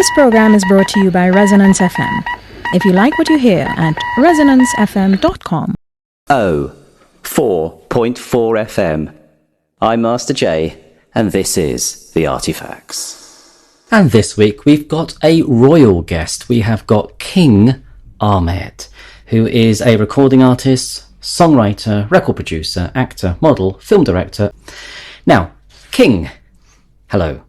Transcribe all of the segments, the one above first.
This program is brought to you by Resonance FM. If you like what you hear at resonancefm.com. 4.4 FM. I'm Master J, and this is The Artifacts. And this week we've got a royal guest. We have got King Ahmed, who is a recording artist, songwriter, record producer, actor, model, film director. Now, King, hello.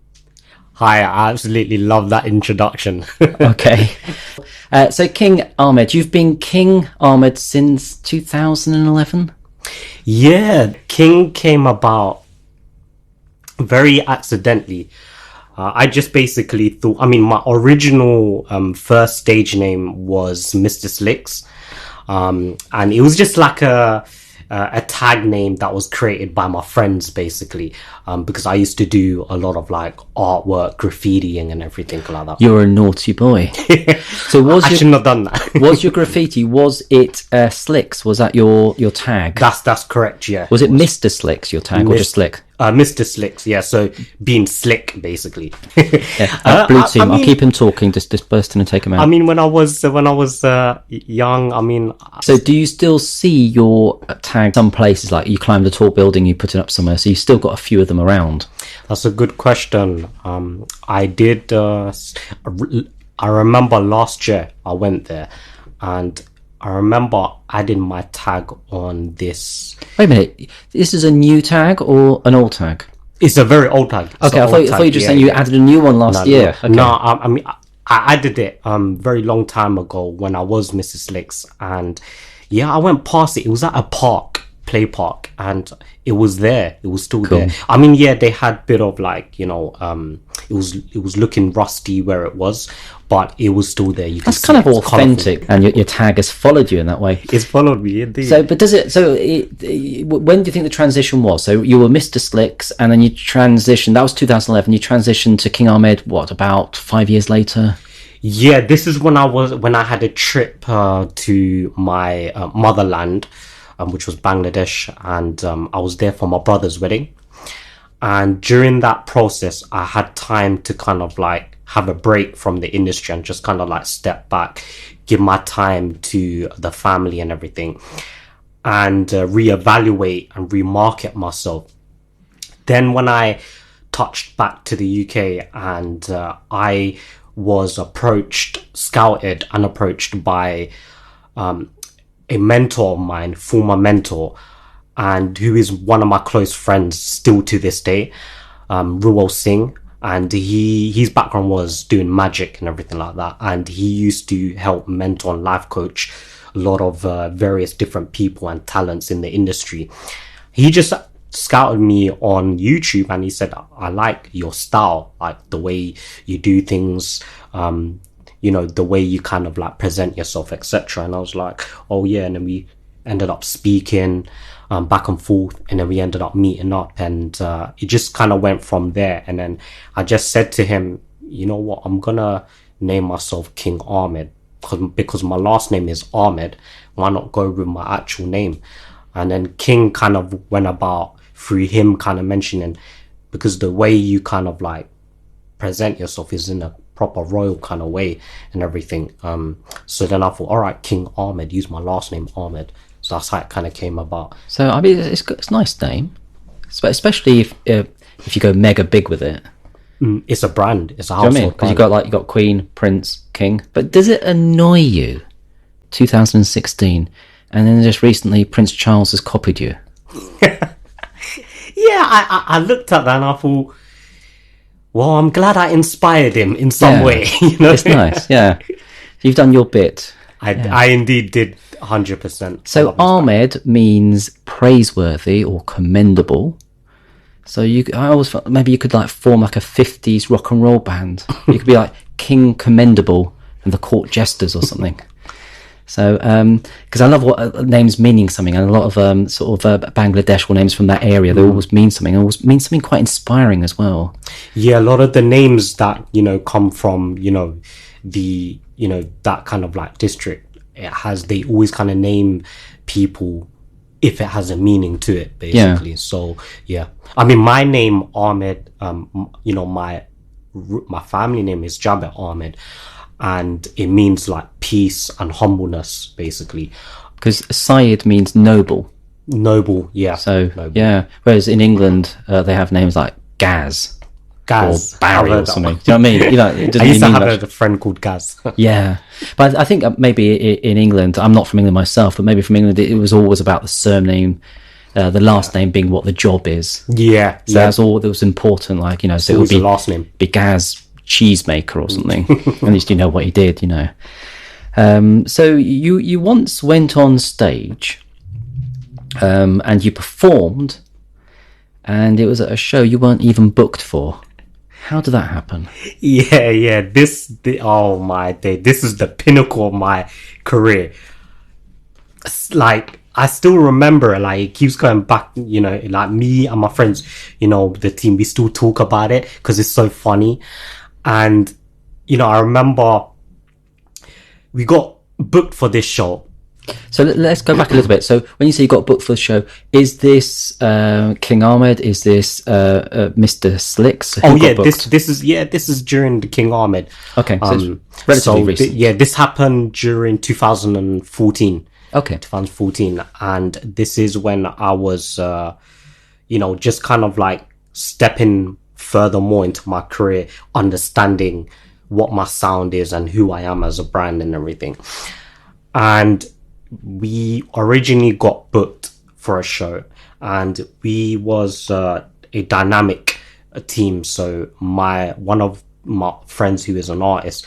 Hi, I absolutely love that introduction. Okay. So King Ahmed, you've been King Ahmed since 2011? Yeah, King came about very accidentally. I just basically thought, my original first stage name was Mr. Slicks. And it was just like a tag name that was created by my friends, basically, because I used to do a lot of like artwork, graffitiing and everything like that. You're a naughty boy. So I shouldn't have done that. Was your graffiti, was it Slicks? Was that your tag? That's correct, yeah. Was it Mr. Slicks, your tag, or just Slick? Mr. Slicks, yeah, so being slick, basically. Yeah, blue team, I'll keep him talking, just burst in and take him out. When I was young, So do you still see your tag some places, like you climbed a tall building, you put it up somewhere, so you've still got a few of them around? That's a good question. I did, I remember last year I went there, and I remember adding my tag on this. Wait a minute, this is a new tag or an old tag? It's a very old tag. Okay, I thought you were just saying you added a new one last year. No, okay. no, I added it very long time ago when I was Mrs. Slicks, and yeah, I went past it. It was at a play park, and it was there. It was still there. Yeah, they had bit of like, it was looking rusty where it was, but it was still there. That's kind of authentic, and your tag has followed you in that way. It's followed me indeed. So, but does it? So, when do you think the transition was? So, you were Mr. Slicks, and then you transitioned. That was 2011. You transitioned to King Ahmed. What, about 5 years later? Yeah, this is when I had a trip to my motherland, which was Bangladesh, and I was there for my brother's wedding. And during that process, I had time to kind of like have a break from the industry and just kind of like step back, give my time to the family and everything, and reevaluate and remarket myself. Then when I touched back to the UK, and I was scouted and approached by a mentor of mine, former mentor, and who is one of my close friends still to this day, Ruel Singh, and his background was doing magic and everything like that, and he used to help mentor and life coach a lot of various different people and talents in the industry. He just scouted me on YouTube, and he said, I like your style, like the way you do things, the way you kind of like present yourself, etc. And I was like, oh yeah. And then we ended up speaking back and forth, and then we ended up meeting up, and it just kind of went from there. And then I just said to him, you know what, I'm gonna name myself King Ahmed, because my last name is Ahmed. Why not go with my actual name? And then King kind of went about through him kind of mentioning, because the way you kind of like present yourself is in a proper royal kind of way and everything. So then I thought, all right, King Ahmed, use my last name Ahmed. So that's how it kind of came about. So it's a nice name, especially if you go mega big with it. It's a brand. It's a Do household you know what I mean? brand. Because you got Queen, Prince, King. But does it annoy you? 2016, and then just recently Prince Charles has copied you. Yeah, I looked at that and I thought, well, I'm glad I inspired him in some way. It's nice. Yeah, you've done your bit. I indeed did 100%. So Ahmed means praiseworthy or commendable. So I always thought maybe you could like form like a 50s rock and roll band. You could be like King Commendable and the Court Jesters or something. So, because I love what names meaning something, and a lot of Bangladesh names from that area, they always mean something. Always mean something quite inspiring as well. Yeah, a lot of the names that come from the that kind of like district, they always kind of name people if it has a meaning to it, basically. Yeah. So yeah, my name Ahmed, my my family name is Jabir Ahmed, and it means like peace and humbleness, basically. Because Syed means noble. Noble, yeah. So, noble. yeah. Whereas in England, they have names like Gaz. Gaz. Or Barry or something. Do you know what I mean? You know, it doesn't I used to mean have much. a friend called Gaz. Yeah. But I think maybe in England, I'm not from England myself, but maybe from England, it was always about the surname, the last name being what the job is. Yeah. So that's all that was important. Like, you know, so it would be the last name. Be Gaz Cheesemaker or something. At least you know what he did, you know. So you once went on stage and you performed, and it was at a show you weren't even booked for. How did that happen? Yeah. Oh my day. This is the pinnacle of my career. It's like, I still remember, like, it keeps going back, you know, like me and my friends, you know, the team, we still talk about it because it's so funny. And, you know, I remember we got booked for this show. So let's go back a little bit. So when you say you got booked for the show, is this King Ahmed? Is this Mr. Slicks? Oh yeah, this is during the King Ahmed. Okay, so it's relatively recent. This happened during 2014. Okay, 2014, and this is when I was, you know, just kind of like stepping furthermore into my career, understanding what my sound is and who I am as a brand and everything. And we originally got booked for a show, and we was a dynamic team. So one of my friends who is an artist,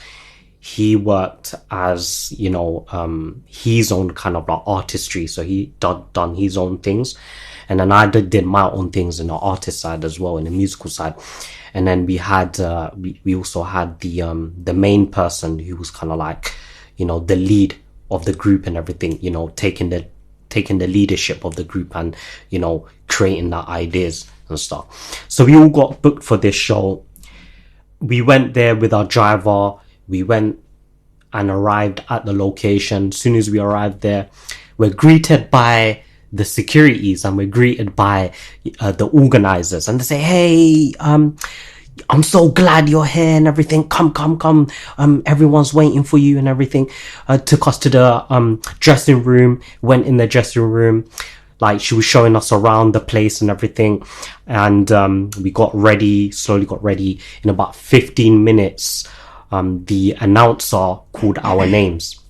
he worked as, you know, his own kind of like artistry. So he done his own things, and then I did my own things in the artist side as well, in the musical side. And then we had we also had the main person who was kind of like, you know, the lead of the group and everything, you know, taking the leadership of the group and, you know, creating the ideas and stuff. So we all got booked for this show. We went there with our driver. We went and arrived at the location. As soon as we arrived there, we're greeted by the securities and we're greeted by the organizers, and they say, hey, I'm so glad you're here and everything. Come. Everyone's waiting for you and everything. Took us to the dressing room, went in the dressing room. Like, she was showing us around the place and everything. And we slowly got ready. In about 15 minutes, the announcer called our names.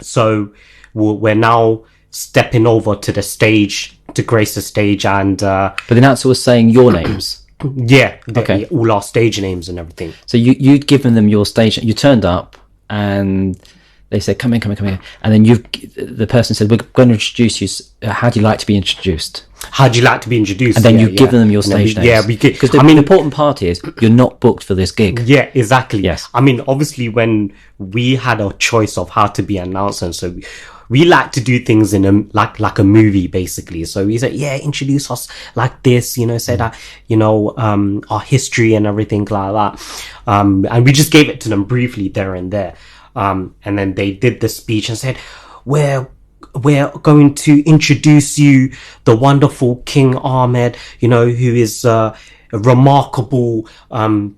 So we're now stepping over to the stage, to grace the stage. And but the announcer was saying your names. Yeah, okay. All our stage names and everything. So you'd given them your stage. You turned up, and they said, "Come in." And then the person said, "We're going to introduce you. How do you like to be introduced?" How do you like to be introduced? And then you've given them your stage names. Yeah, because the important part is you're not booked for this gig. Yeah, exactly. Yes. I mean, obviously, when we had a choice of how to be announced, and so we like to do things in like a movie, basically. So we said, yeah, introduce us like this, you know, say that, you know, our history and everything like that. And we just gave it to them briefly there and there. And then they did the speech and said, we're going to introduce you the wonderful King Ahmed, you know, who is a remarkable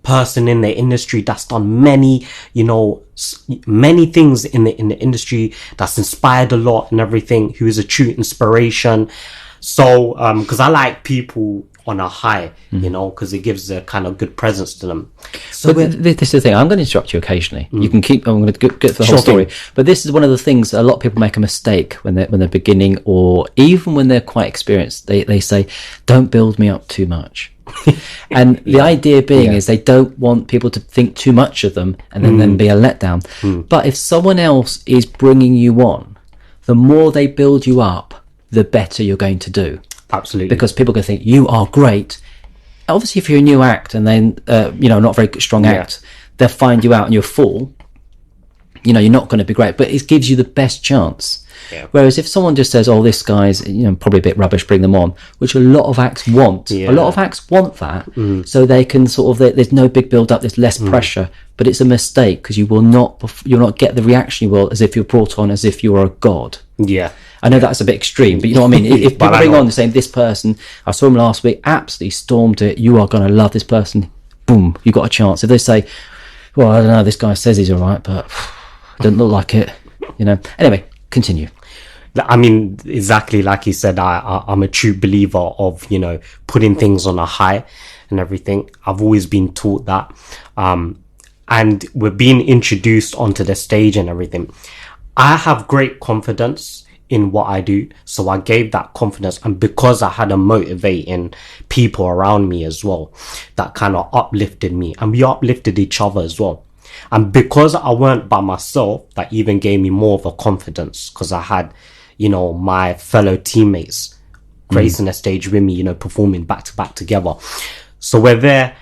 person in the industry that's done many, you know, many things in the industry, that's inspired a lot and everything, who is a true inspiration. So because I like people on a high, you know, because it gives a kind of good presence to them. So but this is the thing, I'm going to interrupt you occasionally. You can keep, I'm going to get for the whole story. But this is one of the things, a lot of people make a mistake when they're beginning, or even when they're quite experienced. They say, don't build me up too much. And the idea being is they don't want people to think too much of them and then be a letdown. But if someone else is bringing you on, the more they build you up, the better you're going to do. Absolutely. Because people can think you are great. Obviously, if you're a new act and then you know, not very strong act, they'll find you out and you're full. You know, you're not going to be great, but it gives you the best chance. Yeah. Whereas if someone just says, "Oh, this guy's, you know, probably a bit rubbish, bring them on," which a lot of acts want. A lot of acts want that, so they can sort of. There's no big build up. There's less pressure, but it's a mistake because you'll not get the reaction you will as if you're brought on as if you were a god. Yeah. I know that's a bit extreme, but you know what I mean? If people bring on saying, this person, I saw him last week, absolutely stormed it, you are going to love this person, boom, you got a chance. If they say, well, I don't know, this guy says he's all right, but doesn't look like it, you know. Anyway, continue. I mean, exactly like you said, I'm a true believer of, you know, putting things on a high and everything. I've always been taught that. And we're being introduced onto the stage and everything. I have great confidence in what I do. So I gave that confidence. And because I had a motivating people around me as well, that kind of uplifted me. And we uplifted each other as well. And because I weren't by myself, that even gave me more of a confidence, because I had, you know, my fellow teammates gracing the stage with me, you know, performing back to back together. So we're there,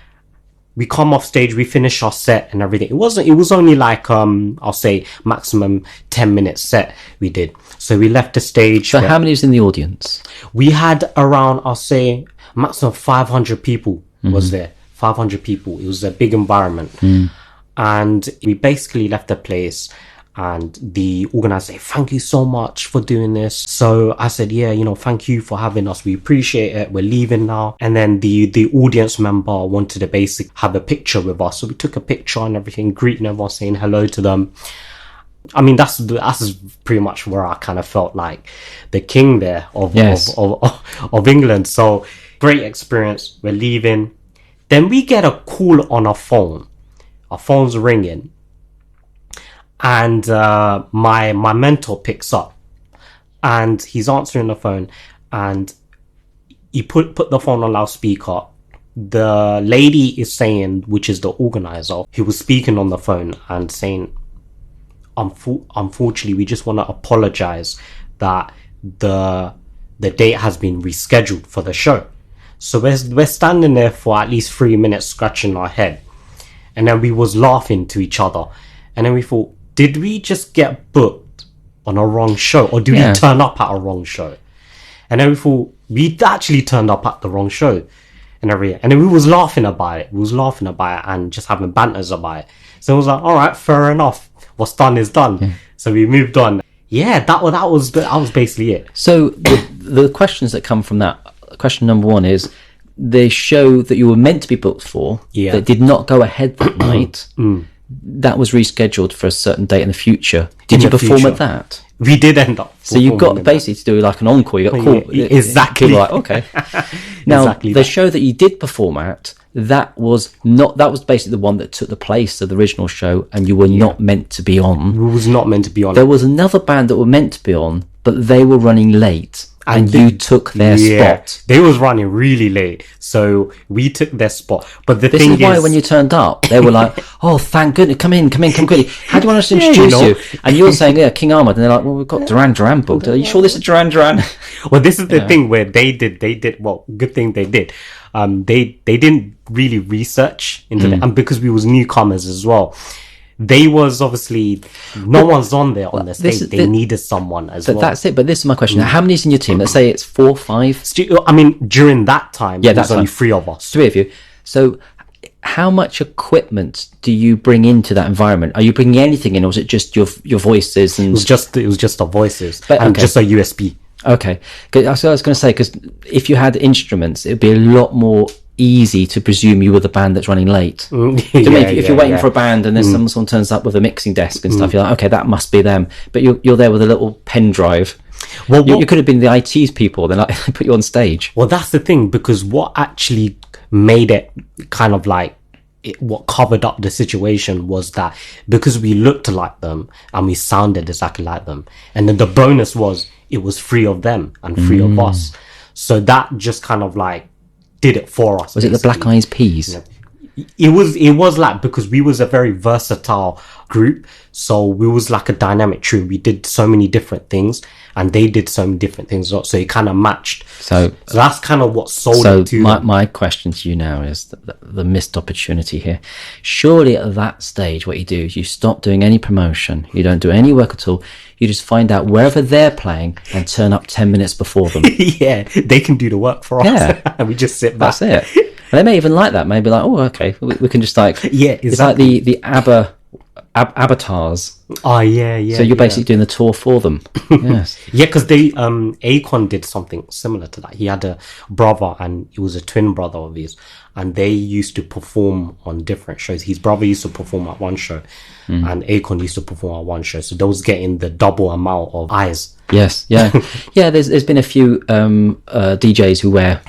we come off stage, we finish our set and everything. It was only like, I'll say maximum 10-minute set we did. So we left the stage. So how many was in the audience? We had around, I'll say maximum 500 people was there. 500 people. It was a big environment. And we basically left the place, and the organizer said, thank you so much for doing this. So I said, yeah, you know, thank you for having us. We appreciate it. We're leaving now. And then the audience member wanted to basically have a picture with us. So we took a picture and everything, greeting everyone, saying hello to them. I mean, that's pretty much where I kind of felt like the king there of England. So great experience. We're leaving. Then we get a call on our phone. Our phone's ringing. And my mentor picks up, and he's answering the phone, and he put the phone on loudspeaker. The lady is saying, which is the organizer, he was speaking on the phone and saying, unfortunately, we just want to apologize that the date has been rescheduled for the show. So we're standing there for at least 3 minutes scratching our head, and then we was laughing to each other, and then we thought, did we just get booked on a wrong show, or did we turn up at a wrong show? And then we thought, we actually turned up at the wrong show and everything. And then we was laughing about it. And just having banters about it. So it was like, all right, fair enough. What's done is done. Yeah. So we moved on. Yeah, that was basically it. So the questions that come from that, question number one is, the show that you were meant to be booked for, that did not go ahead that night, that was rescheduled for a certain date in the future. Did you perform at that? We did end up. So you got basically to do like an encore. You got called. Exactly. Like, okay. Now exactly the show that you did perform at, that was basically the one that took the place of the original show, and you were not meant to be on. We was not meant to be on. There was another band that were meant to be on, but they were running late. And you took their spot. They was running really late, so we took their spot. But this is why when you turned up, they were like, "Oh, thank goodness, come in quickly. How do you want us to introduce you?" And you're saying, "Yeah, King Ahmed," and they're like, "Well, we've got Duran Duran booked. Are you sure this is Duran Duran?" Well, this is the thing where they did. Well, good thing they did. They didn't really research into it, and because we was newcomers as well. They was obviously no one's on there on the stage. They needed someone as well. That's it. But this is my question: how many's in your team? Let's say it's 4, 5. I mean, during that time, there was only 3 of us. 3 of you. So, how much equipment do you bring into that environment? Are you bringing anything in, or was it just your voices? And it was just our voices and just a USB. Okay, that's what I was going to say. Because if you had instruments, it'd be a lot more easy to presume you were the band that's running late. If you're waiting for a band and then someone turns up with a mixing desk and stuff, you're like, okay, that must be them. But you're there with a little pen drive. Well, you could have been the IT people. Then put you on stage. Well, that's the thing, because what actually made it kind of like what covered up the situation was that because we looked like them and we sounded exactly like them, and then the bonus was it was 3 of them and 3 of us. So that just kind of like did it for us. Was it the Black Eyed Peas? It was like, because we was a very versatile group, so we was like a dynamic trio. We did so many different things, and they did so many different things, so it kind of matched. So that's kind of what sold it to them. My question to you now is the missed opportunity here. Surely at that stage, what you do is you stop doing any promotion, you don't do any work at all, you just find out wherever they're playing and turn up 10 minutes before them. Yeah, they can do the work for us. And we just sit back. That's it. And they may even like that. Maybe like, oh, okay, we can just like... Yeah, exactly. It's like the ABBA avatars. Oh yeah. So you're basically doing the tour for them. Yes. Yeah, because they Akon did something similar to that. He had a brother, and he was a twin brother of his, and they used to perform on different shows. His brother used to perform at one show, and Akon used to perform at one show. So they was getting the double amount of eyes. Yes, yeah, yeah. There's been a few DJs who wear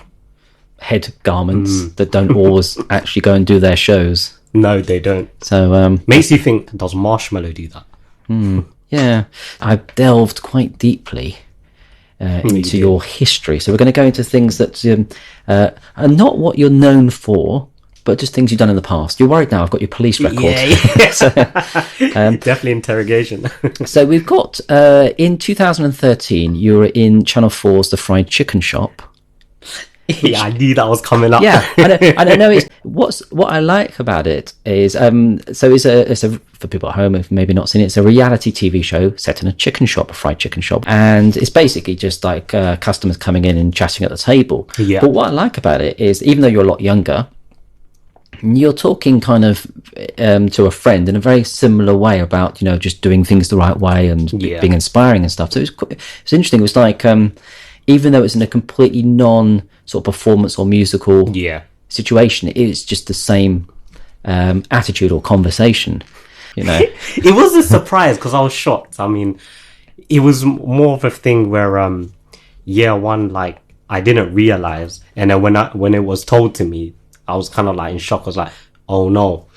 head garments that don't always actually go and do their shows. No, they don't. So makes you think, does Marshmallow do that? yeah, I've delved quite deeply into your history. So we're going to go into things that are not what you're known for, but just things you've done in the past. You're worried now, I've got your police record. Yeah. So, Definitely interrogation. so we've got, in 2013, you were in Channel 4's The Fried Chicken Shop. Yeah, I knew that was coming up. Yeah, I know. It's what I like about it is so it's a for people at home who've maybe not seen it. It's a reality TV show set in a chicken shop, a fried chicken shop, and it's basically just like customers coming in and chatting at the table. Yeah. But what I like about it is, even though you're a lot younger, you're talking kind of to a friend in a very similar way about just doing things the right way and being inspiring and stuff. So it's interesting. It was like even though it's in a completely non sort of performance or musical situation, it's just the same attitude or conversation. It was a surprise because I was shocked. I mean, it was more of a thing where like I didn't realize, and then when it was told to me, I was kind of like in shock. I was like, oh no.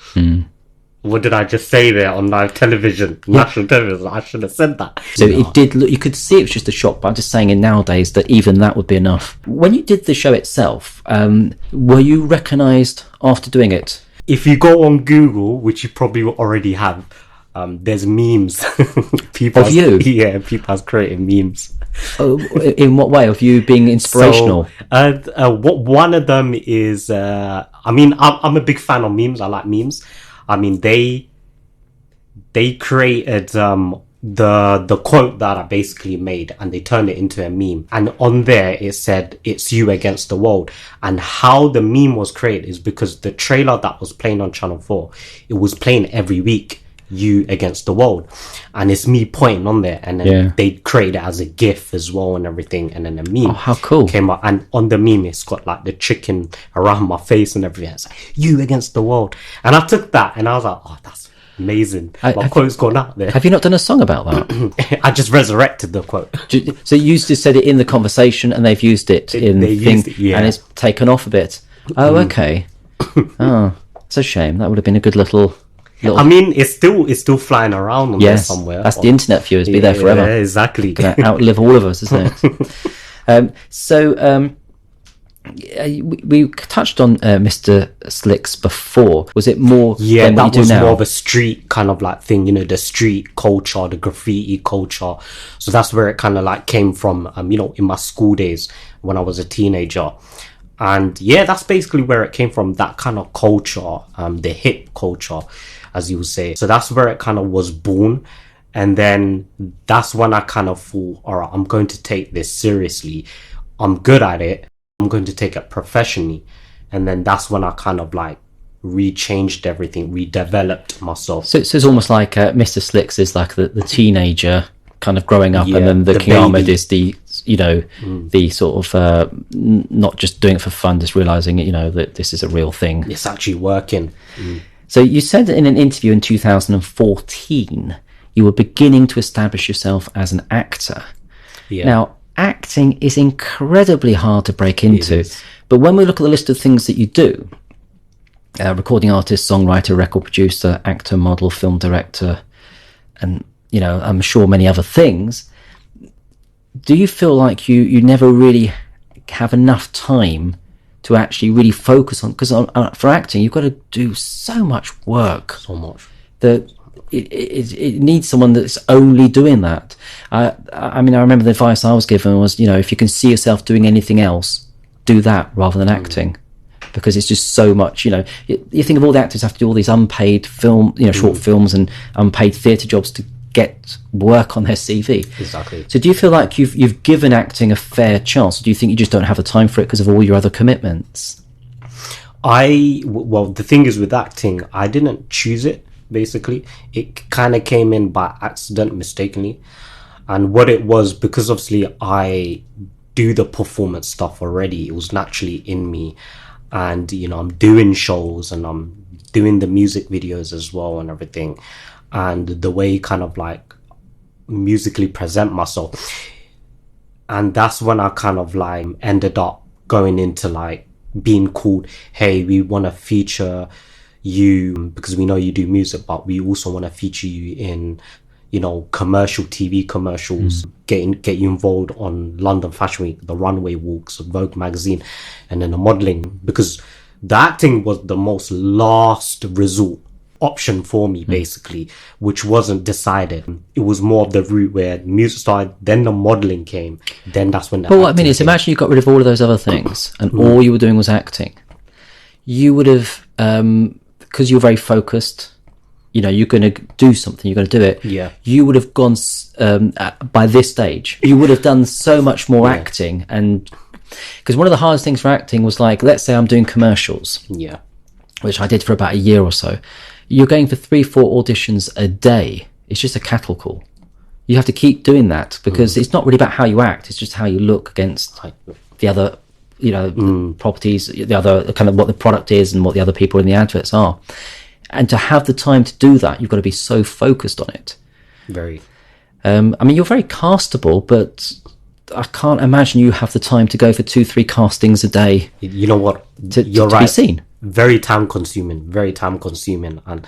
What did I just say there on live television, national television? I should have said that. So it did look, you could see it was just a shock, but I'm just saying in nowadays that even that would be enough. When you did the show itself, were you recognised after doing it? If you go on Google, which you probably already have, there's memes. People of you? Yeah, people have created memes. Oh, in what way? Of you being inspirational? So, what one of them is, I mean, I'm a big fan of memes. I like memes. I mean, they created the quote that I basically made, and they turned it into a meme. And on there, it said, "It's you against the world." And how the meme was created is because the trailer that was playing on Channel 4, it was playing every week, "You against the world," and it's me pointing on there, and then they created it as a GIF as well and everything, and then a meme. Oh, how cool! Came out, and on the meme, it's got like the chicken around my face and everything. It's like, "You against the world," and I took that, and I was like, "Oh, that's amazing." My quote's gone out there. Have you not done a song about that? I just resurrected the quote. So you just said it in the conversation, and they've used it in the thing, and it's taken off a bit. Oh, okay. Oh, it's a shame. That would have been a good little. I mean, it's still flying around on there somewhere. That's the internet viewers. Be there forever. Yeah, exactly. Gonna outlive all of us, isn't it? We touched on Mr. Slicks before. Was it more? Yeah, than that what you was do now? more of a street kind of like thing. The street culture, the graffiti culture. So that's where it kind of like came from. In my school days when I was a teenager. And yeah, that's basically where it came from. That kind of culture, the hip culture, as you would say. So that's where it kind of was born. And then that's when I kind of thought, all right, I'm going to take this seriously. I'm good at it. I'm going to take it professionally. And then that's when I kind of like rechanged everything, redeveloped myself. So it's almost like Mr. Slicks is like the teenager kind of growing up, and then the King Ahmed is the the sort of not just doing it for fun, just realizing that this is a real thing. It's actually working. So you said in an interview in 2014 you were beginning to establish yourself as an actor. Now, acting is incredibly hard to break into, but when we look at the list of things that you do, recording artist, songwriter, record producer, actor, model, film director, and I'm sure many other things, do you feel like you never really have enough time to actually really focus on, because for acting you've got to do so much work, that it needs someone that's only doing that. I mean, I remember the advice I was given was, if you can see yourself doing anything else, do that rather than acting, because it's just so much. You think of all the actors have to do all these unpaid film, short films and unpaid theatre jobs to get work on their CV. Exactly. So do you feel like you've given acting a fair chance, or do you think you just don't have the time for it because of all your other commitments? Well, the thing is with acting, I didn't choose it. basically. It kind of came in by accident, mistakenly. And what it was, because obviously I do the performance stuff already, it was naturally in me. And, you know, I'm doing shows and I'm doing the music videos as well and everything. And the way kind of like musically present myself. And that's when I kind of like ended up going into like being called, hey, we want to feature you because we know you do music, but we also want to feature you in, you know, commercial TV commercials, get you involved on London Fashion Week, the runway walks, Vogue magazine, and then the modeling, because the acting was the most last resort option for me, basically, which wasn't decided. It was more of the route where music started, then the modeling came, then that's when the Well, what I mean is, came. imagine you got rid of all of those other things and all you were doing was acting. You would have, because you're very focused, you know, you're going to do something, you're going to do it. Yeah. You would have gone, by this stage, you would have done so much more acting. And because one of the hardest things for acting was like, let's say I'm doing commercials, which I did for about a year or so. You're going for 3-4 auditions a day. It's just a cattle call. You have to keep doing that because it's not really about how you act. It's just how you look against the other, you know, properties, the other kind of what the product is and what the other people in the adverts are. And to have the time to do that, you've got to be so focused on it. Very. I mean, you're very castable, but I can't imagine you have the time to go for 2-3 castings a day. You know what? You're right. To be seen. Very time consuming. And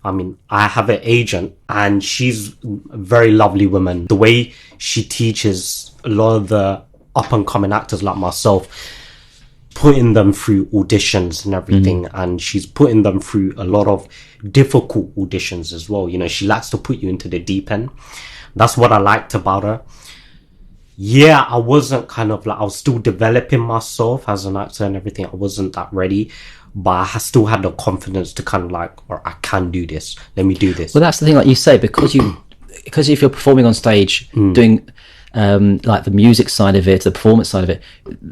I mean, I have an agent and she's a very lovely woman. The way she teaches a lot of the up and coming actors like myself, putting them through auditions and everything, and she's putting them through a lot of difficult auditions as well. You know, she likes to put you into the deep end. That's what I liked about her. Yeah, I wasn't kind of like, I was still developing myself as an actor and everything. I wasn't that ready, but I still had the confidence to kind of like, or I can do this. Let me do this. Well, that's the thing, like you say, because if you're performing on stage, doing like the music side of it, the performance side of it,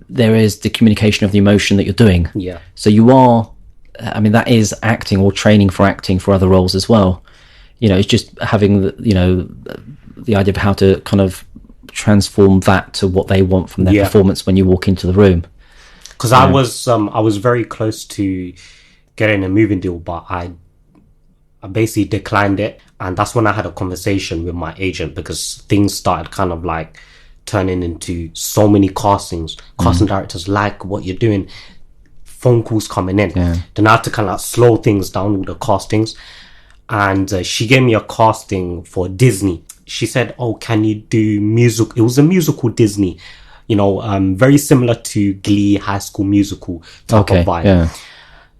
there is the communication of the emotion that you're doing. Yeah. So you are, I mean, that is acting or training for acting for other roles as well. You know, it's just having the, you know, the idea of how to kind of transform that to what they want from their performance when you walk into the room. Because I was very close to getting a moving deal, but I basically declined it. And that's when I had a conversation with my agent, because things started kind of like turning into so many castings. Casting directors like what you're doing, phone calls coming in. Then I had to kind of like slow things down with the castings. And she gave me a casting for Disney. She said, oh, can you do music? It was a musical Disney, you know, very similar to Glee, High School Musical type of vibe. Yeah.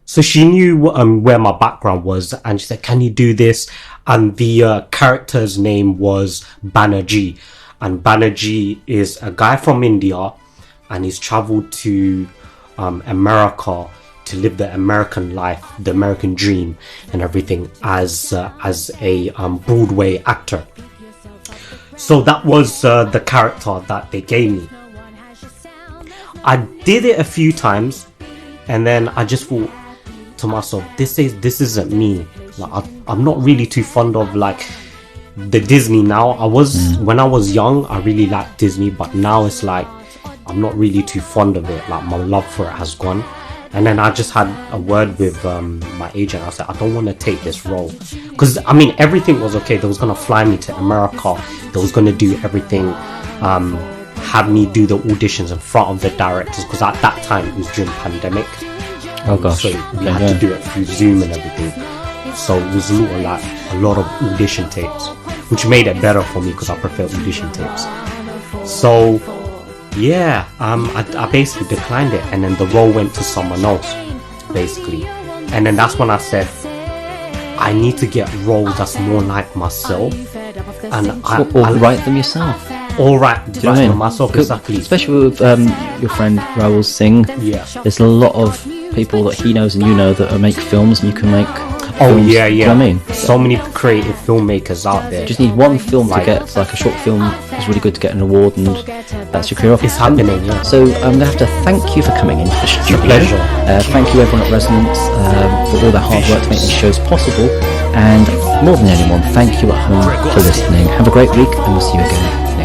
So she knew where my background was, and she said, can you do this? And the character's name was Banerjee. And Banerjee is a guy from India, and he's traveled to America to live the American life, the American dream and everything as a Broadway actor. So that was the character that they gave me. I did it a few times, and then I just thought to myself, this isn't me. Like, I'm not really too fond of like the Disney now. When I was young, I really liked Disney, but now it's like I'm not really too fond of it. Like, my love for it has gone. And then I just had a word with my agent. I said, I don't want to take this role. Because, I mean, everything was okay. They was going to fly me to America. They was going to do everything. Have me do the auditions in front of the directors. Because at that time, it was during pandemic. Oh, gosh. So we had to do it through Zoom and everything. So it was a lot of audition tapes. Which made it better for me because I prefer audition tapes. So... yeah, I basically declined it, and then the role went to someone else, basically. And then that's when I said, I need to get roles that's more like myself, and or write them yourself. Or write them myself, exactly. Especially with your friend Rahul Singh. Yeah. There's a lot of people that he knows and you know that make films, and you can make. Oh films, yeah. you know what I mean? So many creative filmmakers out there. Just need one film to get, like a short film is really good to get an award, and that's your career off. It's happening, yeah. So I'm going to have to thank you for coming into the studio. Pleasure. Thank you everyone at Resonance for all their hard work to make these shows possible, And more than anyone, thank you at home for listening. Have a great week, and we'll see you again